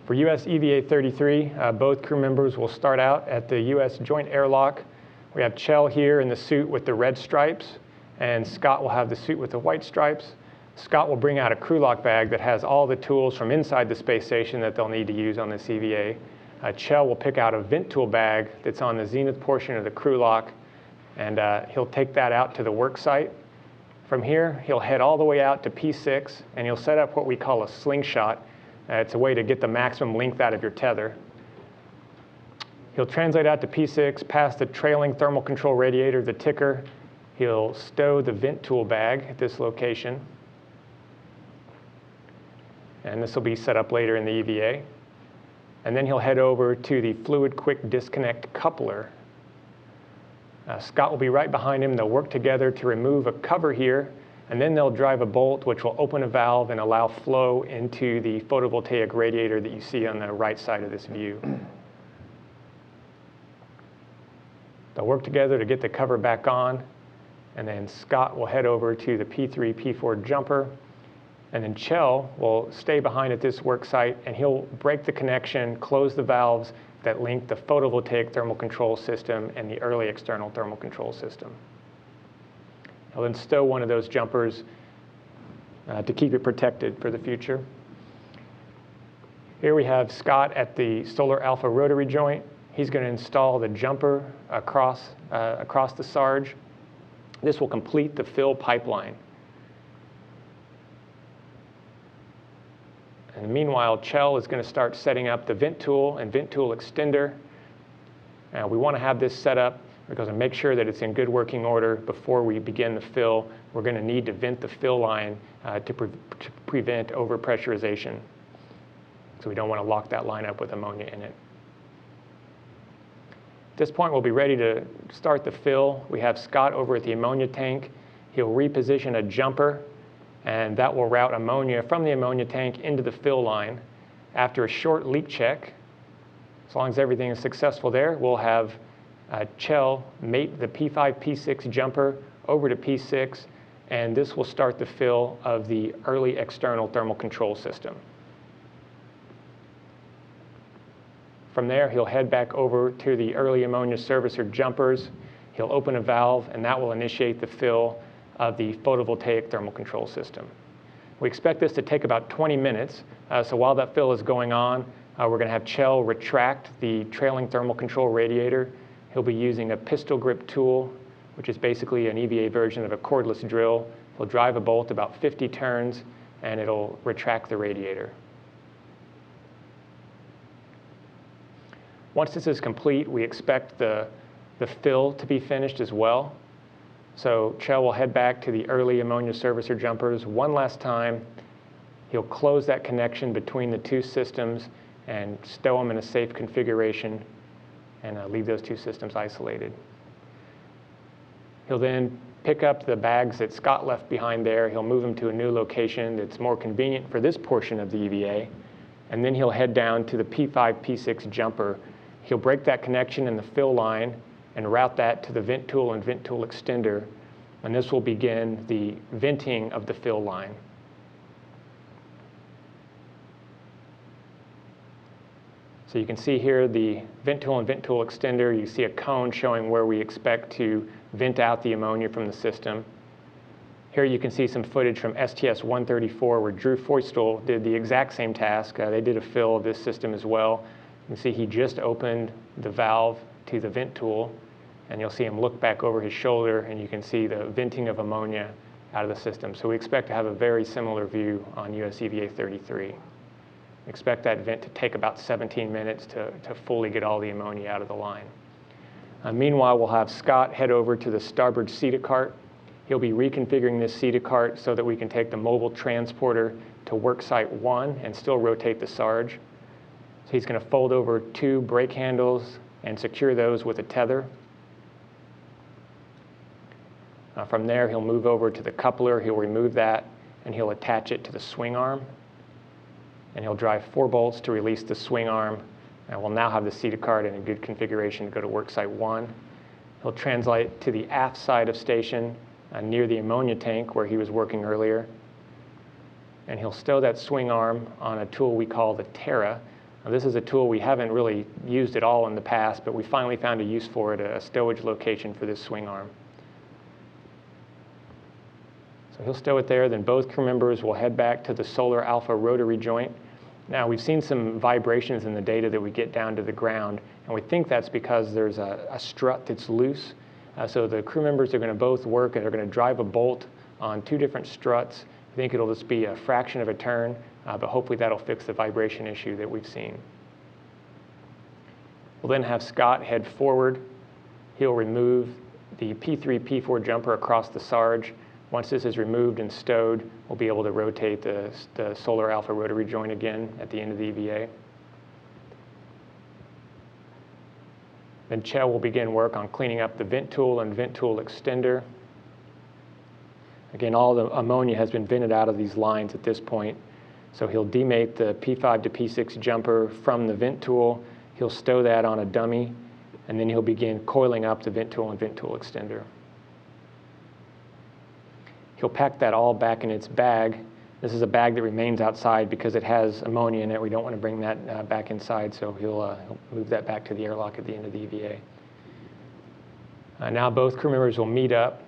For US EVA 33, both crew members will start out at the US joint airlock. We have Chell here in the suit with the red stripes, and Scott will have the suit with the white stripes. Scott will bring out a crew lock bag that has all the tools from inside the space station that they'll need to use on this EVA. Chell will pick out a vent tool bag that's on the zenith portion of the crew lock, and he'll take that out to the work site. From here, he'll head all the way out to P6, and he'll set up what we call a slingshot. It's a way to get the maximum length out of your tether. He'll translate out to P6, past the trailing thermal control radiator, the ticker. He'll stow the vent tool bag at this location. And this will be set up later in the EVA. And then he'll head over to the fluid quick disconnect coupler. Scott will be right behind him. They'll work together to remove a cover here, and then they'll drive a bolt which will open a valve and allow flow into the photovoltaic radiator that you see on the right side of this view. They'll work together to get the cover back on, and then Scott will head over to the P3, P4 jumper, and then Chell will stay behind at this work site, and he'll break the connection, close the valves that link the photovoltaic thermal control system and the early external thermal control system. He'll then stow one of those jumpers to keep it protected for the future. Here we have Scott at the solar alpha rotary joint. He's going to install the jumper across the Sarge. This will complete the fill pipeline. And meanwhile, Chell is going to start setting up the vent tool and vent tool extender. We want to have this set up because to make sure that it's in good working order before we begin the fill. We're going to need to vent the fill line to prevent overpressurization. So we don't want to lock that line up with ammonia in it. At this point, we'll be ready to start the fill. We have Scott over at the ammonia tank. He'll reposition a jumper, and that will route ammonia from the ammonia tank into the fill line. After a short leak check, as long as everything is successful there, we'll have Chell mate the P5, P6 jumper over to P6, and this will start the fill of the early external thermal control system. From there, he'll head back over to the early ammonia servicer jumpers. He'll open a valve, and that will initiate the fill of the photovoltaic thermal control system. We expect this to take about 20 minutes. So while that fill is going on, we're going to have Chell retract the trailing thermal control radiator. He'll be using a pistol grip tool, which is basically an EVA version of a cordless drill. He'll drive a bolt about 50 turns, and it'll retract the radiator. Once this is complete, we expect the fill to be finished as well. So Chell will head back to the early ammonia servicer jumpers one last time. He'll close that connection between the two systems and stow them in a safe configuration and leave those two systems isolated. He'll then pick up the bags that Scott left behind there. He'll move them to a new location that's more convenient for this portion of the EVA. And then he'll head down to the P5, P6 jumper. He'll break that connection in the fill line and route that to the vent tool and vent tool extender. And this will begin the venting of the fill line. So you can see here the vent tool and vent tool extender. You see a cone showing where we expect to vent out the ammonia from the system. Here you can see some footage from STS-134 where Drew Feustel did the exact same task. They did a fill of this system as well. You can see he just opened the valve to the vent tool, and you'll see him look back over his shoulder, and you can see the venting of ammonia out of the system. So we expect to have a very similar view on US EVA 33. Expect that vent to take about 17 minutes to fully get all the ammonia out of the line. Meanwhile, we'll have Scott head over to the starboard CETA cart. He'll be reconfiguring this CETA cart so that we can take the mobile transporter to work site 1 and still rotate the Sarge. So he's going to fold over 2 brake handles and secure those with a tether. From there, he'll move over to the coupler. He'll remove that, and he'll attach it to the swing arm. And he'll drive 4 bolts to release the swing arm. And we'll now have the CETA cart in a good configuration to go to work site 1. He'll translate to the aft side of station near the ammonia tank where he was working earlier. And he'll stow that swing arm on a tool we call the Terra. Now, this is a tool we haven't really used at all in the past, but we finally found a use for it, a stowage location for this swing arm. So he'll stow it there, then both crew members will head back to the solar alpha rotary joint. Now, we've seen some vibrations in the data that we get down to the ground, and we think that's because there's a strut that's loose. So the crew members are going to both work and are going to drive a bolt on two different struts. I think it'll just be a fraction of a turn, but hopefully that'll fix the vibration issue that we've seen. We'll then have Scott head forward. He'll remove the P3, P4 jumper across the Sarge. Once this is removed and stowed, we'll be able to rotate the solar alpha rotary joint again at the end of the EVA. Then Chell will begin work on cleaning up the vent tool and vent tool extender. Again, all the ammonia has been vented out of these lines at this point. So he'll demate the P5 to P6 jumper from the vent tool. He'll stow that on a dummy, and then he'll begin coiling up the vent tool and vent tool extender. He'll pack that all back in its bag. This is a bag that remains outside because it has ammonia in it. We don't want to bring that back inside, so he'll move that back to the airlock at the end of the EVA. Now both crew members will meet up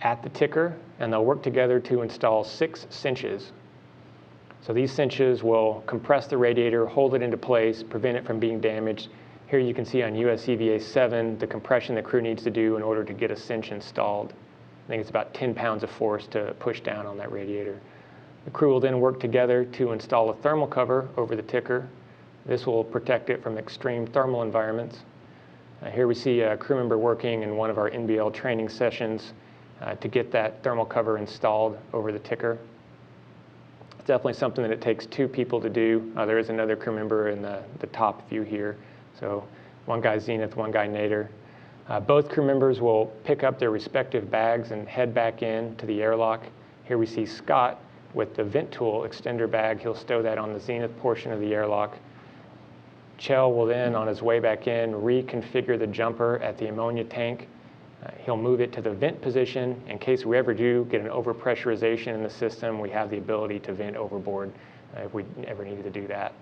at the ticker, and they'll work together to install 6 cinches. So these cinches will compress the radiator, hold it into place, prevent it from being damaged. Here you can see on US EVA 7 the compression the crew needs to do in order to get a cinch installed. I think it's about 10 pounds of force to push down on that radiator. The crew will then work together to install a thermal cover over the ticker. This will protect it from extreme thermal environments. Here we see a crew member working in one of our NBL training sessions to get that thermal cover installed over the ticker. It's definitely something that it takes 2 people to do. There is another crew member in the top view here. So one guy Zenith, one guy Nader. Both crew members will pick up their respective bags and head back in to the airlock. Here we see Scott with the vent tool extender bag. He'll stow that on the Zenith portion of the airlock. Chell will then, on his way back in, reconfigure the jumper at the ammonia tank. He'll move it to the vent position. In case we ever do get an overpressurization in the system, we have the ability to vent overboard if we ever needed to do that.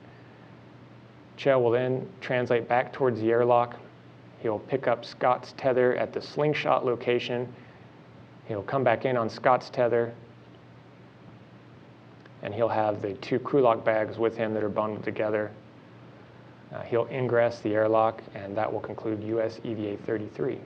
Chell will then translate back towards the airlock. He'll pick up Scott's tether at the slingshot location. He'll come back in on Scott's tether, and he'll have the 2 crew lock bags with him that are bundled together. He'll ingress the airlock, and that will conclude US EVA 33.